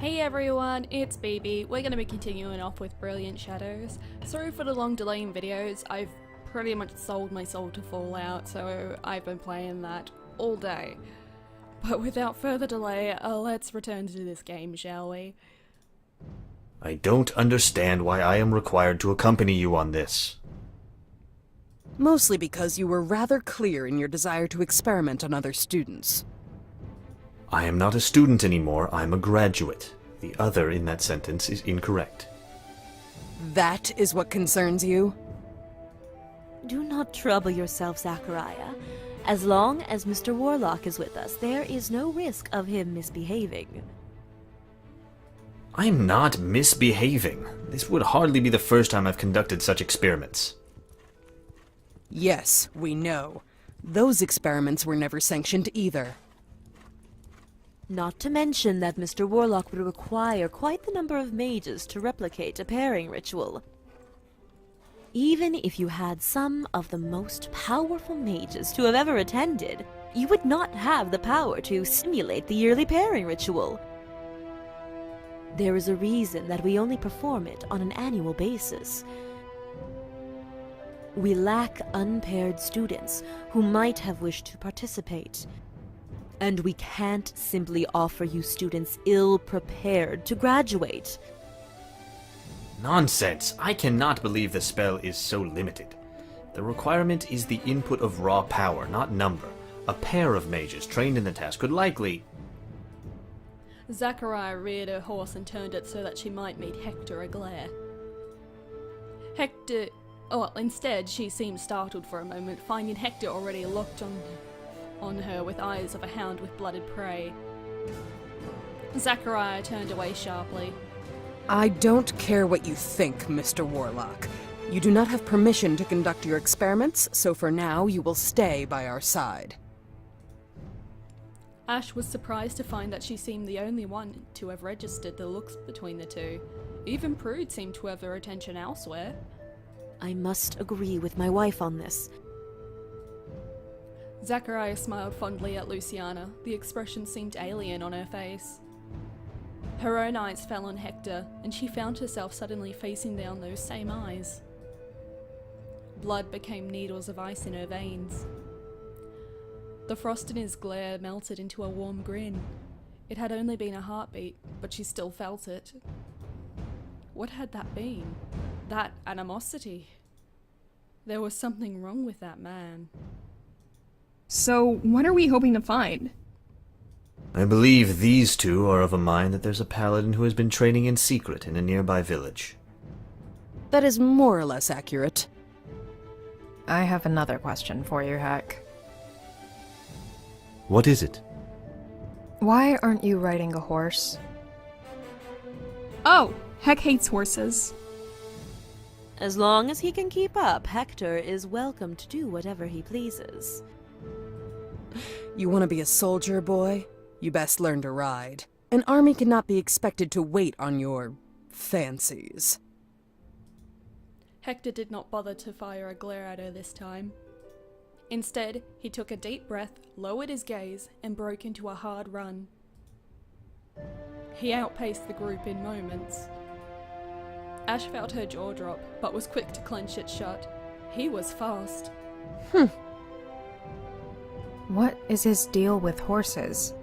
Hey everyone, it's BB. We're going to be continuing off with Brilliant Shadows. Sorry for the long delay in videos. I've pretty much sold my soul to Fallout, so I've been playing that all day. But without further delay, let's return to this game, shall we? I don't understand why I am required to accompany you on this. Mostly because you were rather clear in your desire to experiment on other students. I am not a student anymore, I'm a graduate. The other in that sentence is incorrect. That is what concerns you? Do not trouble yourself, Zachariah. As long as Mr. Warlock is with us, there is no risk of him misbehaving. I'm not misbehaving. This would hardly be the first time I've conducted such experiments. Yes, we know. Those experiments were never sanctioned either. Not to mention that Mr. Warlock would require quite the number of mages to replicate a pairing ritual. Even if you had some of the most powerful mages to have ever attended, you would not have the power to simulate the yearly pairing ritual. There is a reason that we only perform it on an annual basis. We lack unpaired students who might have wished to participate. And we can't simply offer you students ill-prepared to graduate. Nonsense! I cannot believe the spell is so limited. The requirement is the input of raw power, not number. A pair of mages trained in the task could likely... Zachariah reared her horse and turned it so that she might meet Hector a glare. Instead she seemed startled for a moment, finding Hector already locked on her with eyes of a hound with blooded prey. Zachariah turned away sharply. I don't care what you think, Mr. Warlock. You do not have permission to conduct your experiments, so for now you will stay by our side. Ash was surprised to find that she seemed the only one to have registered the looks between the two. Even Prude seemed to have her attention elsewhere. I must agree with my wife on this. Zachariah smiled fondly at Luciana. The expression seemed alien on her face. Her own eyes fell on Hector, and she found herself suddenly facing down those same eyes. Blood became needles of ice in her veins. The frost in his glare melted into a warm grin. It had only been a heartbeat, but she still felt it. What had that been? That animosity? There was something wrong with that man. So, what are we hoping to find? I believe these two are of a mind that there's a paladin who has been training in secret in a nearby village. That is more or less accurate. I have another question for you, Heck. What is it? Why aren't you riding a horse? Oh, Heck hates horses. As long as he can keep up, Hector is welcome to do whatever he pleases. You want to be a soldier, boy? You best learn to ride. An army cannot be expected to wait on your... fancies. Hector did not bother to fire a glare at her this time. Instead, he took a deep breath, lowered his gaze, and broke into a hard run. He outpaced the group in moments. Ash felt her jaw drop, but was quick to clench it shut. He was fast. What is his deal with horses?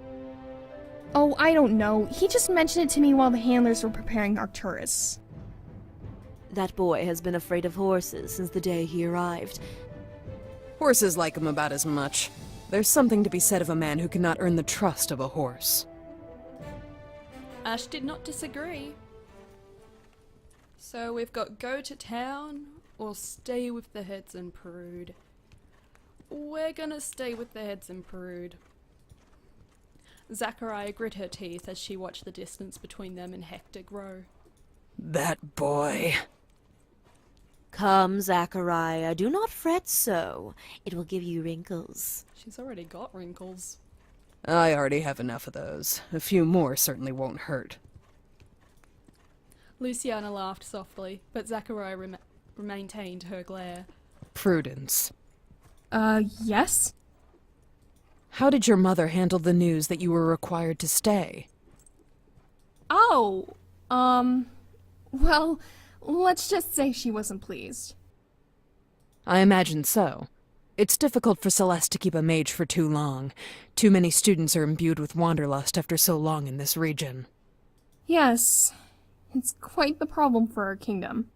Oh, I don't know. He just mentioned it to me while the handlers were preparing Arcturus. That boy has been afraid of horses since the day he arrived. Horses like him about as much. There's something to be said of a man who cannot earn the trust of a horse. Ash did not disagree. So we've got go to town or stay with the heads and Prude. We're gonna stay with the heads and Prude. Zachariah grit her teeth as she watched the distance between them and Hector grow. That boy. Come, Zachariah, do not fret so. It will give you wrinkles. She's already got wrinkles. I already have enough of those. A few more certainly won't hurt. Luciana laughed softly, but Zachariah maintained her glare. Prudence. Yes? How did your mother handle the news that you were required to stay? Oh, Oh, well, let's just say she wasn't pleased. I imagine so. It's difficult for Celeste to keep a mage for too long. Too many students are imbued with wanderlust after so long in this region. Yes, it's quite the problem for our kingdom.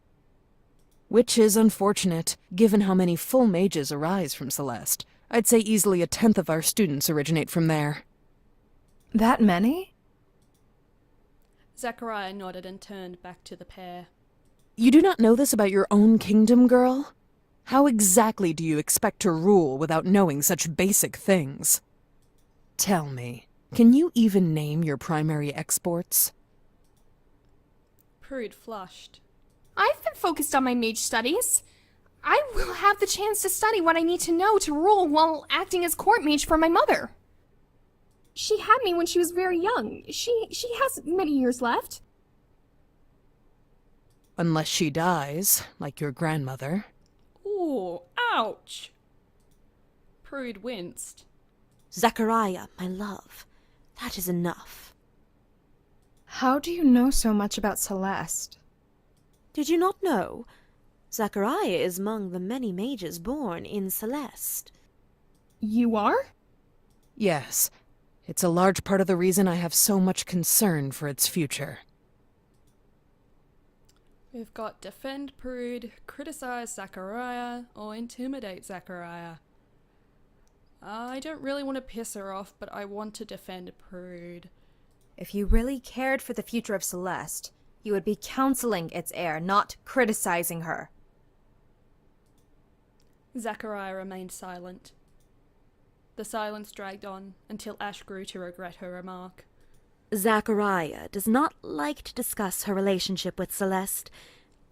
Which is unfortunate, given how many full mages arise from Celeste. I'd say easily 1/10 of our students originate from there. That many? Zachariah nodded and turned back to the pair. You do not know this about your own kingdom, girl? How exactly do you expect to rule without knowing such basic things? Tell me, can you even name your primary exports? Prude flushed. I've been focused on my mage studies. I will have the chance to study what I need to know to rule while acting as court mage for my mother. She had me when she was very young. She has many years left. Unless she dies, like your grandmother. Ooh, ouch! Prude winced. Zachariah, my love, that is enough. How do you know so much about Celeste? Did you not know? Zachariah is among the many mages born in Celeste. You are? Yes, it's a large part of the reason I have so much concern for its future. We've got defend Prude, criticize Zachariah, or intimidate Zachariah. I don't really want to piss her off, but I want to defend Prude. If you really cared for the future of Celeste, you would be counseling its heir, not criticizing her. Zachariah remained silent. The silence dragged on until Ash grew to regret her remark. Zachariah does not like to discuss her relationship with Celeste.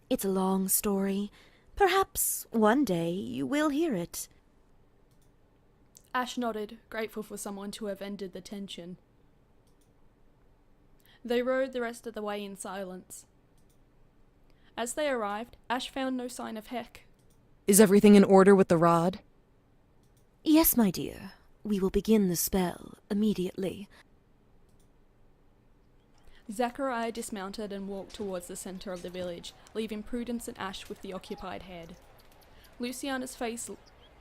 It's a long story. Perhaps one day you will hear it. Ash nodded, grateful for someone to have ended the tension. They rode the rest of the way in silence. As they arrived, Ash found no sign of Heck. Is everything in order with the rod? Yes, my dear. We will begin the spell immediately. Zachariah dismounted and walked towards the centre of the village, leaving Prudence and Ash with the occupied head. Luciana's face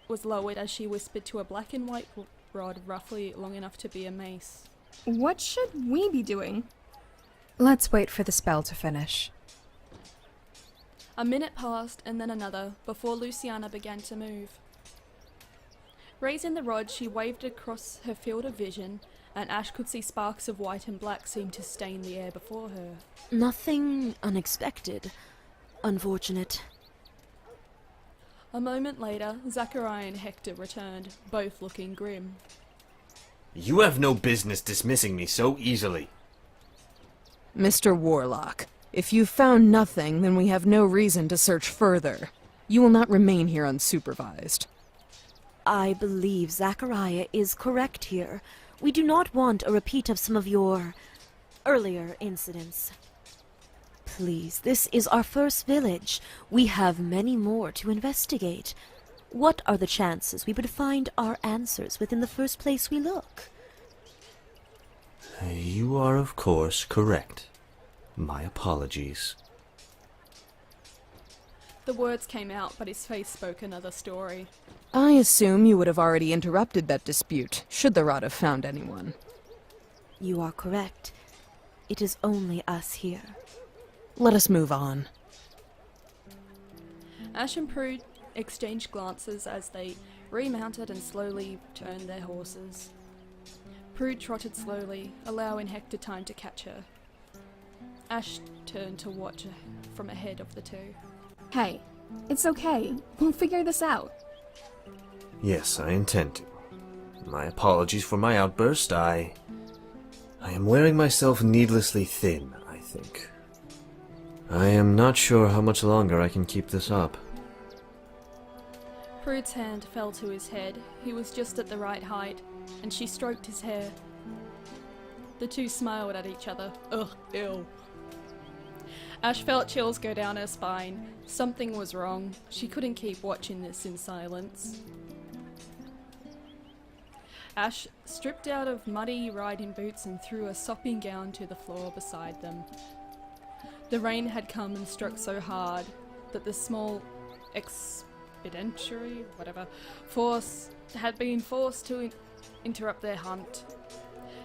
was lowered as she whispered to a black and white rod roughly long enough to be a mace. What should we be doing? Let's wait for the spell to finish. A minute passed and then another before Luciana began to move. Raising the rod, she waved across her field of vision, and Ash could see sparks of white and black seem to stain the air before her. Nothing unexpected. Unfortunate. A moment later, Zachariah and Hector returned, both looking grim. You have no business dismissing me so easily. Mr. Warlock, if you've found nothing, then we have no reason to search further. You will not remain here unsupervised. I believe Zachariah is correct here. We do not want a repeat of some of your earlier incidents. Please, this is our first village. We have many more to investigate. What are the chances we would find our answers within the first place we look? You are, of course, correct. My apologies. The words came out, but his face spoke another story. I assume you would have already interrupted that dispute, should the rod have found anyone. You are correct. It is only us here. Let us move on. Ash and Prude exchanged glances as they remounted and slowly turned their horses. Prude trotted slowly, allowing Hector time to catch her. Ash turned to watch from ahead of the two. Hey, it's okay. We'll figure this out. Yes, I intend to. My apologies for my outburst. I am wearing myself needlessly thin, I think. I am not sure how much longer I can keep this up. Prude's hand fell to his head. He was just at the right height, and she stroked his hair. The two smiled at each other. Ugh, ew. Ash felt chills go down her spine. Something was wrong. She couldn't keep watching this in silence. Ash stripped out of muddy riding boots and threw a sopping gown to the floor beside them. The rain had come and struck so hard that the small expeditionary, force had been forced to interrupt their hunt.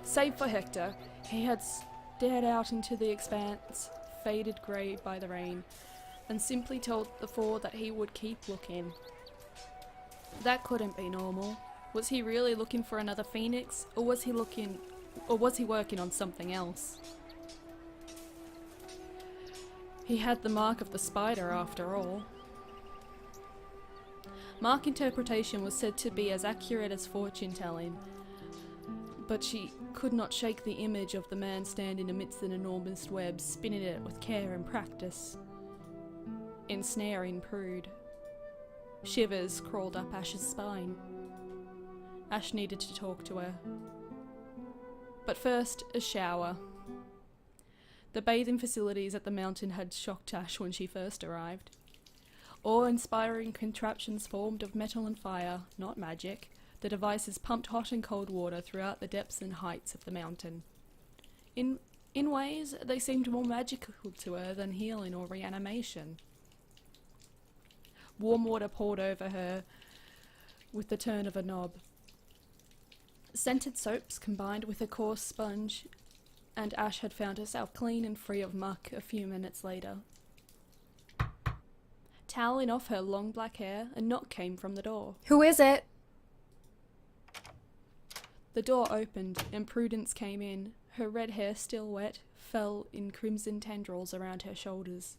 Save for Hector, he had stared out into the expanse, faded grey by the rain, and simply told the four that he would keep looking. That couldn't be normal. Was he really looking for another phoenix, or was he working on something else? He had the mark of the spider after all. Mark interpretation was said to be as accurate as fortune telling, but she could not shake the image of the man standing amidst an enormous web, spinning it with care and practice, ensnaring Prude. Shivers crawled up Ash's spine. Ash needed to talk to her. But first, a shower. The bathing facilities at the mountain had shocked Ash when she first arrived. Awe-inspiring contraptions formed of metal and fire, not magic. The devices pumped hot and cold water throughout the depths and heights of the mountain. In ways, they seemed more magical to her than healing or reanimation. Warm water poured over her with the turn of a knob. Scented soaps combined with a coarse sponge, and Ash had found herself clean and free of muck a few minutes later. Toweling off her long black hair, a knock came from the door. Who is it? The door opened, and Prudence came in. Her red hair, still wet, fell in crimson tendrils around her shoulders.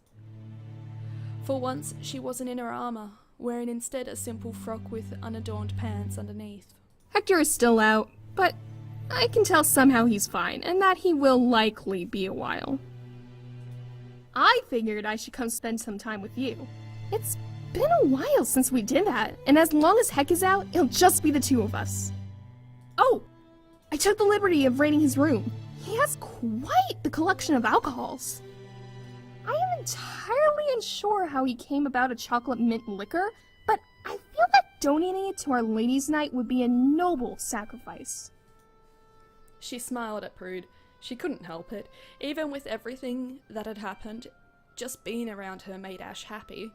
For once, she wasn't in her armour, wearing instead a simple frock with unadorned pants underneath. Hector is still out, but I can tell somehow he's fine, and that he will likely be a while. I figured I should come spend some time with you. It's been a while since we did that, and as long as Heck is out, it'll just be the two of us. Oh, I took the liberty of raiding his room. He has quite the collection of alcohols. I am entirely unsure how he came about a chocolate mint liquor, but I feel that donating it to Our Lady's Night would be a noble sacrifice. She smiled at Prude. She couldn't help it. Even with everything that had happened, just being around her made Ash happy.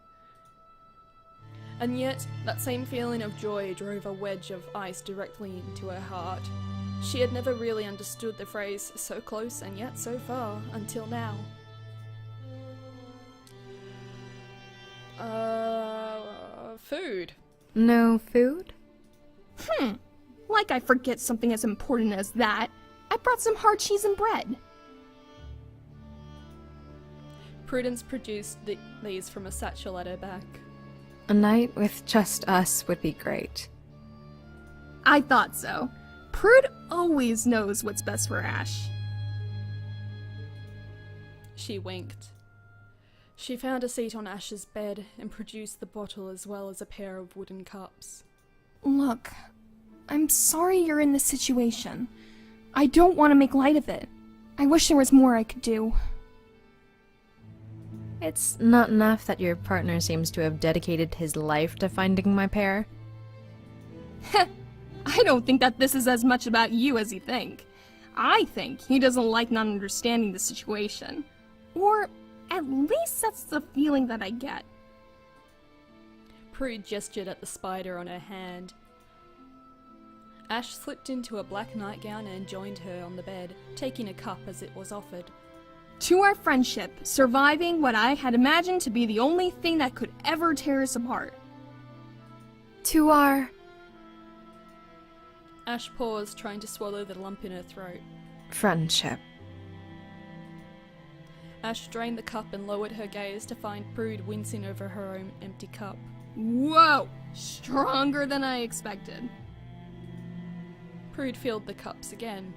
And yet, that same feeling of joy drove a wedge of ice directly into her heart. She had never really understood the phrase, so close and yet so far, until now. Food. No food? Like I forget something as important as that. I brought some hard cheese and bread. Prudence produced these from a satchel at her back. A night with just us would be great. I thought so. Prude always knows what's best for Ash. She winked. She found a seat on Ash's bed and produced the bottle as well as a pair of wooden cups. Look, I'm sorry you're in this situation. I don't want to make light of it. I wish there was more I could do. It's not enough that your partner seems to have dedicated his life to finding my pair. I don't think that this is as much about you as you think. I think he doesn't like not understanding the situation. Or at least that's the feeling that I get. Prude gestured at the spider on her hand. Ash slipped into a black nightgown and joined her on the bed, taking a cup as it was offered. To our friendship, surviving what I had imagined to be the only thing that could ever tear us apart. To our... Ash paused, trying to swallow the lump in her throat. friendship. Ash drained the cup and lowered her gaze to find Prude wincing over her own empty cup. Whoa! Stronger than I expected. Prude filled the cups again.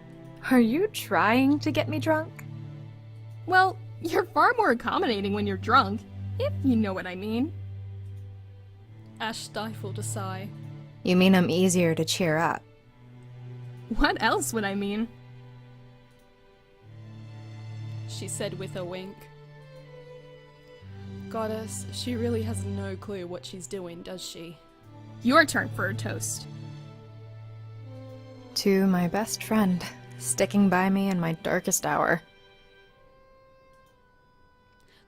Are you trying to get me drunk? Well, you're far more accommodating when you're drunk, if you know what I mean. Ash stifled a sigh. You mean I'm easier to cheer up? What else would I mean? She said with a wink. Goddess, she really has no clue what she's doing, does she? Your turn for a toast. To my best friend, sticking by me in my darkest hour.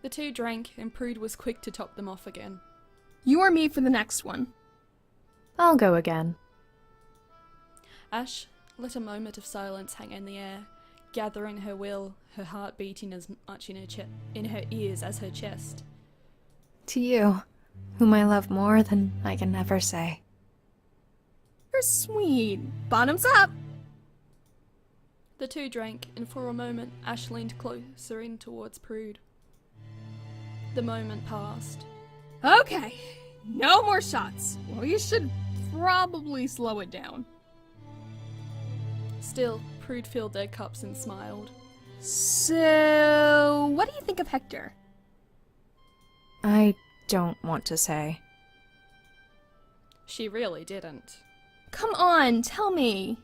The two drank, and Prude was quick to top them off again. You or me for the next one? I'll go again. Ash let a moment of silence hang in the air, gathering her will, her heart beating as much in her ears as her chest. To you, whom I love more than I can ever say. You're sweet. Bottoms up! The two drank, and for a moment Ash leaned closer in towards Prude. The moment passed. Okay, no more shots. Well, you should probably slow it down. Still, Prude filled their cups and smiled. So, what do you think of Hector? I don't want to say. She really didn't. Come on, tell me.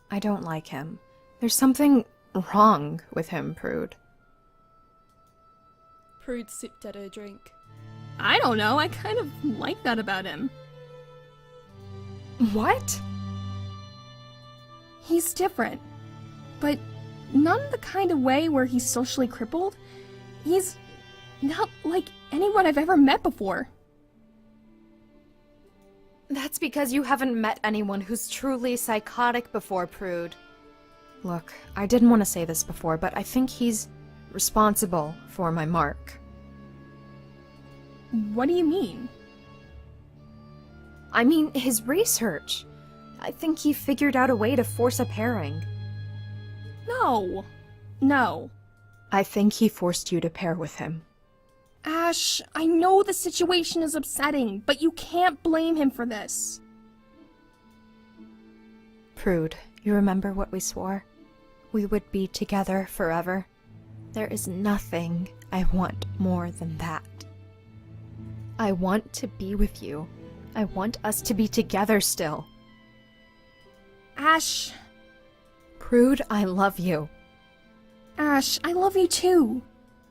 I don't like him. There's something wrong with him, Prude. Prude sipped at her drink. I don't know, I kind of like that about him. What? He's different, but not in the kind of way where he's socially crippled. He's not like anyone I've ever met before. That's because you haven't met anyone who's truly psychotic before, Prude. Look, I didn't want to say this before, but I think he's responsible for my mark. What do you mean? I mean, his research. I think he figured out a way to force a pairing. No. No. I think he forced you to pair with him. Ash, I know the situation is upsetting, but you can't blame him for this. Prude, you remember what we swore? We would be together forever. There is nothing I want more than that. I want to be with you. I want us to be together still. Ash. Prude, I love you. Ash, I love you too.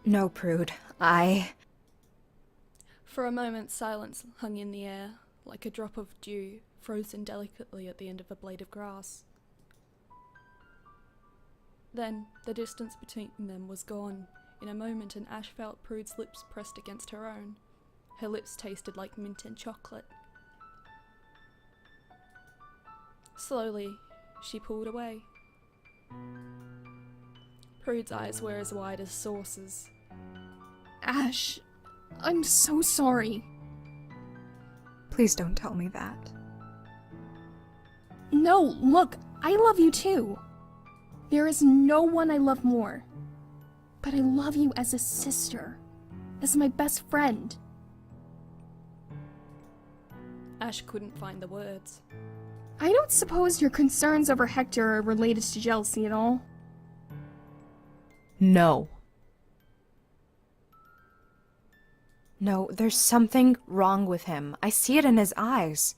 No, Prude, For a moment, silence hung in the air, like a drop of dew frozen delicately at the end of a blade of grass. Then, the distance between them was gone in a moment, and Ash felt Prude's lips pressed against her own. Her lips tasted like mint and chocolate. Slowly, she pulled away. Prude's eyes were as wide as saucers. Ash, I'm so sorry. Please don't tell me that. No, look, I love you too. There is no one I love more. But I love you as a sister, as my best friend. Ash couldn't find the words. I don't suppose your concerns over Hector are related to jealousy at all. No. No, there's something wrong with him. I see it in his eyes.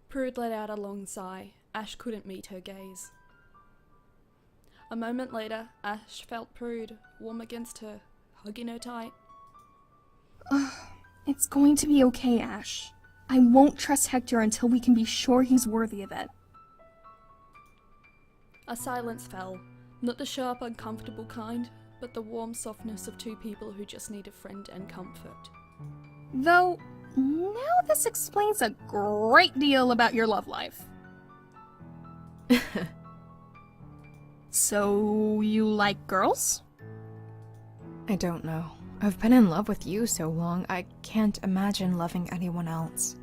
Prude let out a long sigh. Ash couldn't meet her gaze. A moment later, Ash felt Prude warm against her, hugging her tight. It's going to be okay, Ash. I won't trust Hector until we can be sure he's worthy of it. A silence fell, not the sharp, uncomfortable kind, but the warm softness of two people who just need a friend and comfort. Though, now this explains a great deal about your love life. So, you like girls? I don't know. I've been in love with you so long, I can't imagine loving anyone else.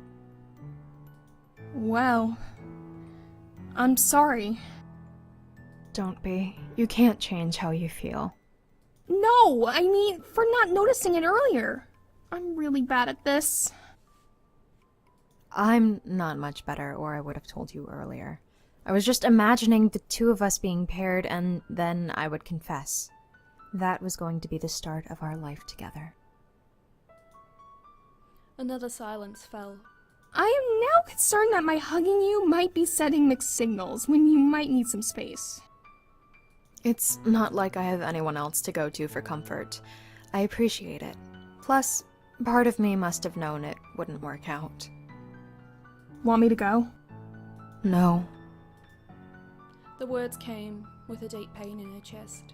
Well, I'm sorry. Don't be. You can't change how you feel. No, I mean, for not noticing it earlier. I'm really bad at this. I'm not much better, or I would have told you earlier. I was just imagining the two of us being paired, and then I would confess. That was going to be the start of our life together. Another silence fell. I am now concerned that my hugging you might be sending mixed signals when you might need some space. It's not like I have anyone else to go to for comfort. I appreciate it. Plus, part of me must have known it wouldn't work out. Want me to go? No, The words came with a deep pain in her chest.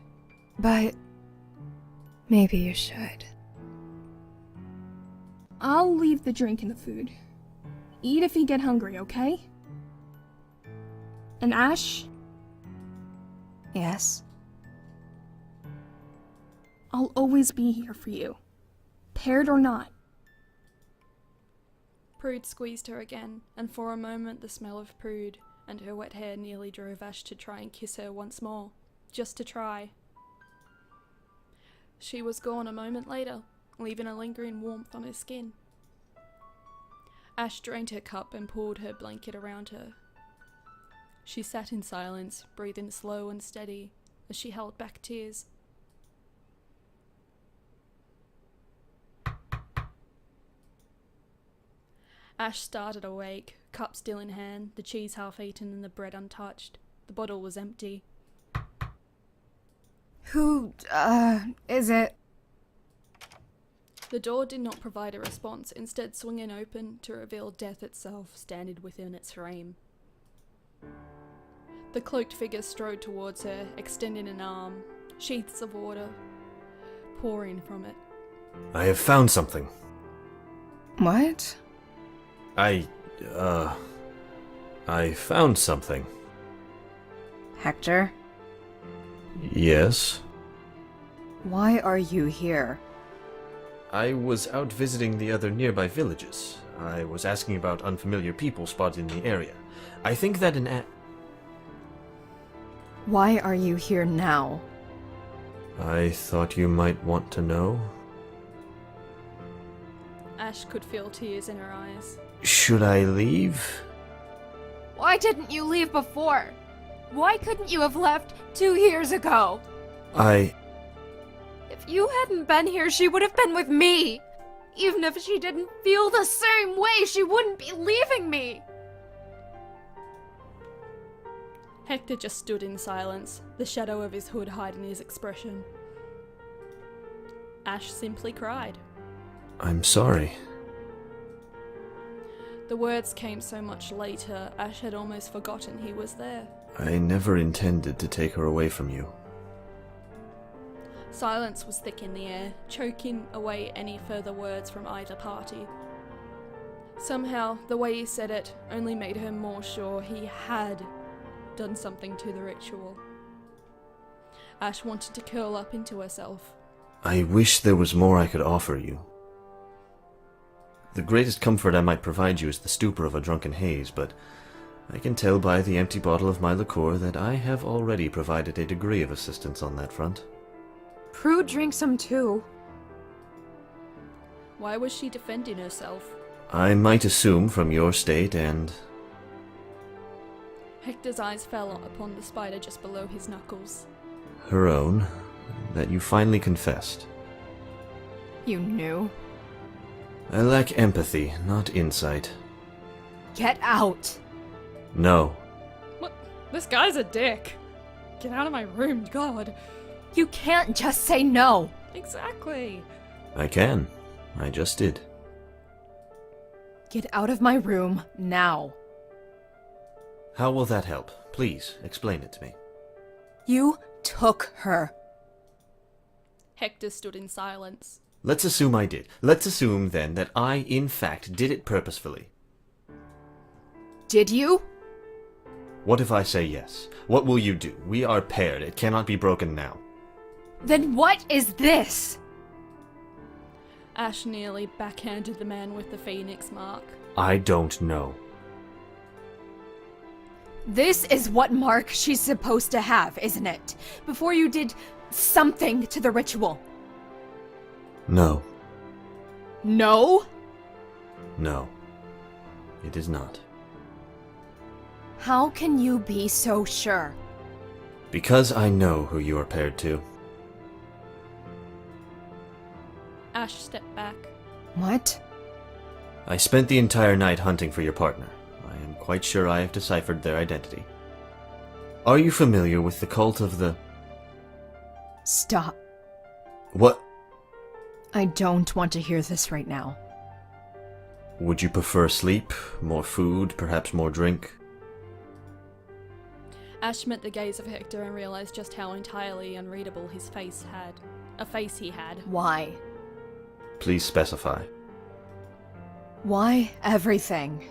but maybe you should. I'll leave the drink and the food. Eat if you get hungry, okay? And Ash, Yes? I'll always be here for you. Paired or not. Prude squeezed her again, and for a moment the smell of Prude and her wet hair nearly drove Ash to try and kiss her once more. Just to try. She was gone a moment later, leaving a lingering warmth on her skin. Ash drained her cup and pulled her blanket around her. She sat in silence, breathing slow and steady, as she held back tears. Ash started awake, cup still in hand, the cheese half eaten and the bread untouched. The bottle was empty. Who, is it? The door did not provide a response, instead swinging open to reveal death itself standing within its frame. The cloaked figure strode towards her, extending an arm, sheaths of water pouring from it. I have found something. What? I found something. Hector? Yes? Why are you here? I was out visiting the other nearby villages. I was asking about unfamiliar people spotted in the area. I think that Why are you here now? I thought you might want to know. Ash could feel tears in her eyes. Should I leave? Why didn't you leave before? Why couldn't you have left 2 years ago? If you hadn't been here, she would have been with me. Even if she didn't feel the same way, she wouldn't be leaving me. Hector just stood in silence, the shadow of his hood hiding his expression. Ash simply cried. I'm sorry. The words came so much later, Ash had almost forgotten he was there. I never intended to take her away from you. Silence was thick in the air, choking away any further words from either party. Somehow, the way he said it only made her more sure he had done something to the ritual. Ash wanted to curl up into herself. I wish there was more I could offer you. The greatest comfort I might provide you is the stupor of a drunken haze, but I can tell by the empty bottle of my liqueur that I have already provided a degree of assistance on that front. Prude drinks some too. Why was she defending herself? I might assume from your state and... Hector's eyes fell upon the spider just below his knuckles. her own, that you finally confessed. You knew? I lack empathy, not insight. Get out! No. What? This guy's a dick. Get out of my room, God. You can't just say no! Exactly. I can. I just did. Get out of my room, now. How will that help? Please, explain it to me. You took her. Hector stood in silence. Let's assume I did. Let's assume, then, that I, in fact, did it purposefully. Did you? What if I say yes? What will you do? We are paired. It cannot be broken now. Then what is this? Ash nearly backhanded the man with the phoenix mark. I don't know. This is what mark she's supposed to have, isn't it? Before you did something to the ritual. No. No? No. It is not. How can you be so sure? Because I know who you are paired to. Ash stepped back. What? I spent the entire night hunting for your partner. I am quite sure I have deciphered their identity. Are you familiar with the cult of the... Stop. What? I don't want to hear this right now. Would you prefer sleep? More food? Perhaps more drink? Ash met the gaze of Hector and realized just how entirely unreadable his face had. A face he had. Why? Please specify. Why everything?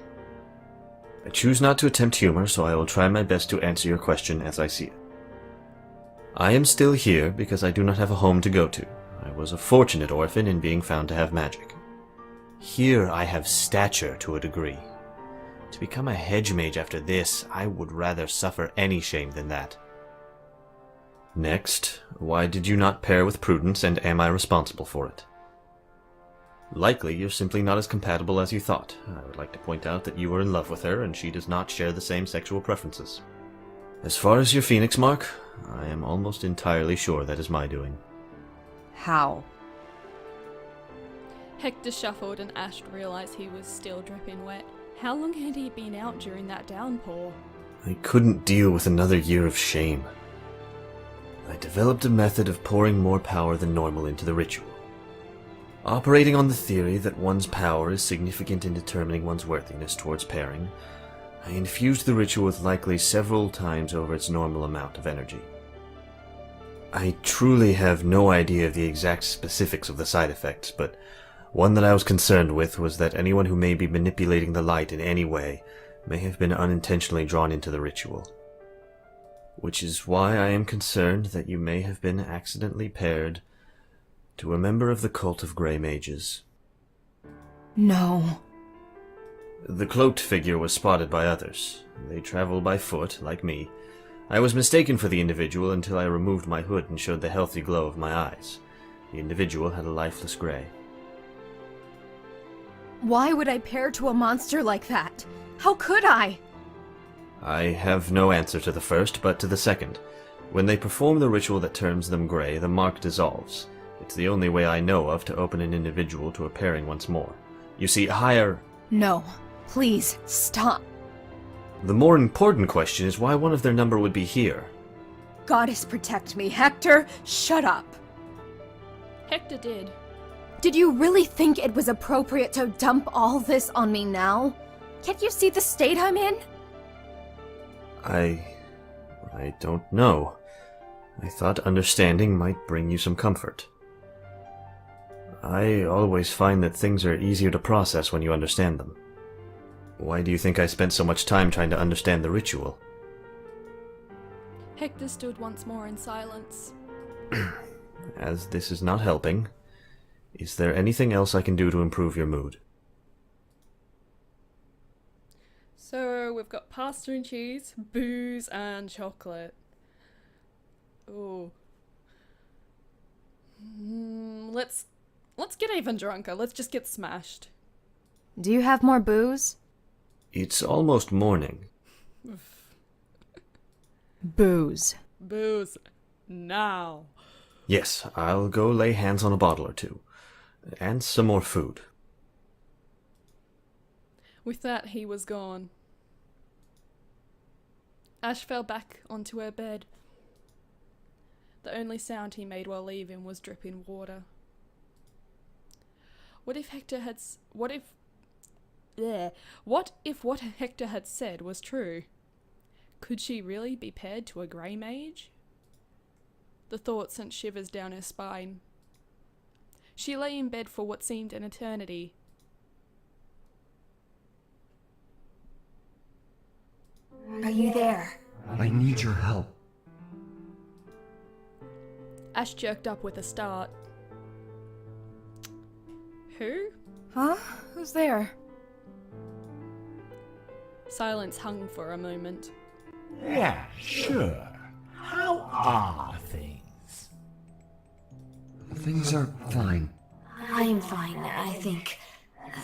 I choose not to attempt humor, so I will try my best to answer your question as I see it. I am still here because I do not have a home to go to. I was a fortunate orphan in being found to have magic. Here I have stature to a degree. To become a hedge mage after this, I would rather suffer any shame than that. Next, why did you not pair with Prudence, and am I responsible for it? Likely you're simply not as compatible as you thought. I would like to point out that you were in love with her, and she does not share the same sexual preferences. As far as your phoenix mark, I am almost entirely sure that is my doing. How? Hector shuffled and Ash realized he was still dripping wet. How long had he been out during that downpour? I couldn't deal with another year of shame. I developed a method of pouring more power than normal into the ritual. Operating on the theory that one's power is significant in determining one's worthiness towards pairing, I infused the ritual with likely several times over its normal amount of energy. I truly have no idea of the exact specifics of the side effects, but one that I was concerned with was that anyone who may be manipulating the light in any way may have been unintentionally drawn into the ritual. Which is why I am concerned that you may have been accidentally paired to a member of the cult of Grey Mages. No. The cloaked figure was spotted by others. They travel by foot, like me. I was mistaken for the individual until I removed my hood and showed the healthy glow of my eyes. The individual had a lifeless grey. Why would I pair to a monster like that? How could I? I have no answer to the first, but to the second. When they perform the ritual that turns them grey, the mark dissolves. It's the only way I know of to open an individual to a pairing once more. You see, higher... No. Please, stop. The more important question is why one of their number would be here. Goddess protect me, Hector! Shut up! Hector did. Did you really think it was appropriate to dump all this on me now? Can't you see the state I'm in? I don't know. I thought understanding might bring you some comfort. I always find that things are easier to process when you understand them. Why do you think I spent so much time trying to understand the ritual? Hector stood once more in silence. As this is not helping, is there anything else I can do to improve your mood? So we've got pasta and cheese, booze and chocolate. Ooh. Let's get even drunker. Let's just get smashed. Do you have more booze? It's almost morning. Booze. Booze. Now. Yes, I'll go lay hands on a bottle or two. And some more food. With that, he was gone. Ash fell back onto her bed. The only sound he made while leaving was dripping water. What if what if what Hector had said was true? Could she really be paired to a grey mage? The thought sent shivers down her spine. She lay in bed for what seemed an eternity. Are you there? I need your help. Ash jerked up with a start. Who? Huh? Who's there? Silence hung for a moment. Yeah, sure. How are things? Things are fine. I'm fine, I think.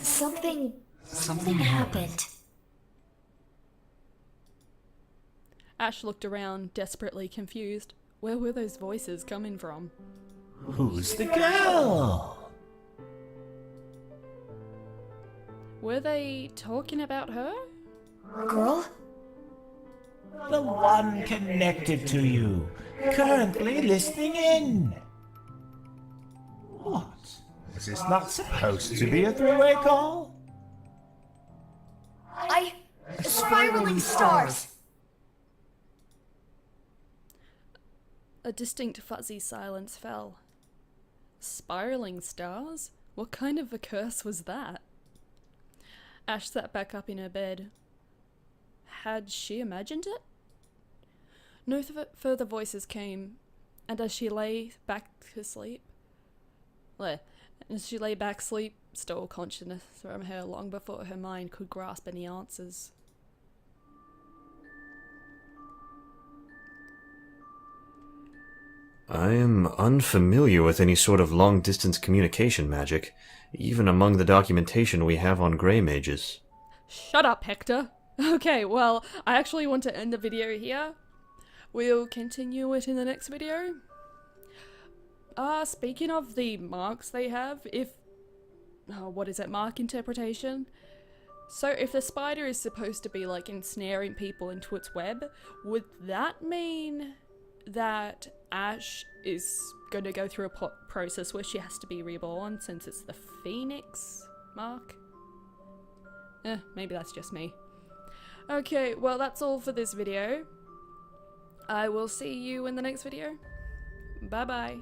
Something happened. Ash looked around, desperately confused. Where were those voices coming from? Who's the girl? Were they talking about her? Girl? The one connected to you, currently listening in. What? Is this not supposed to be a three-way call? Spiraling stars! A distinct fuzzy silence fell. Spiraling stars? What kind of a curse was that? Ash sat back up in her bed. Had she imagined it? No further voices came, and as she lay back sleep stole consciousness from her long before her mind could grasp any answers. I am unfamiliar with any sort of long-distance communication magic, even among the documentation we have on Grey Mages. Shut up, Hector! Okay, well, I actually want to end the video here. We'll continue it in the next video. Speaking of the marks they have, mark interpretation? So if the spider is supposed to be like ensnaring people into its web, would that mean that Ash is going to go through a process where she has to be reborn since it's the Phoenix mark? Maybe that's just me. Okay, well that's all for this video. I will see you in the next video. Bye bye.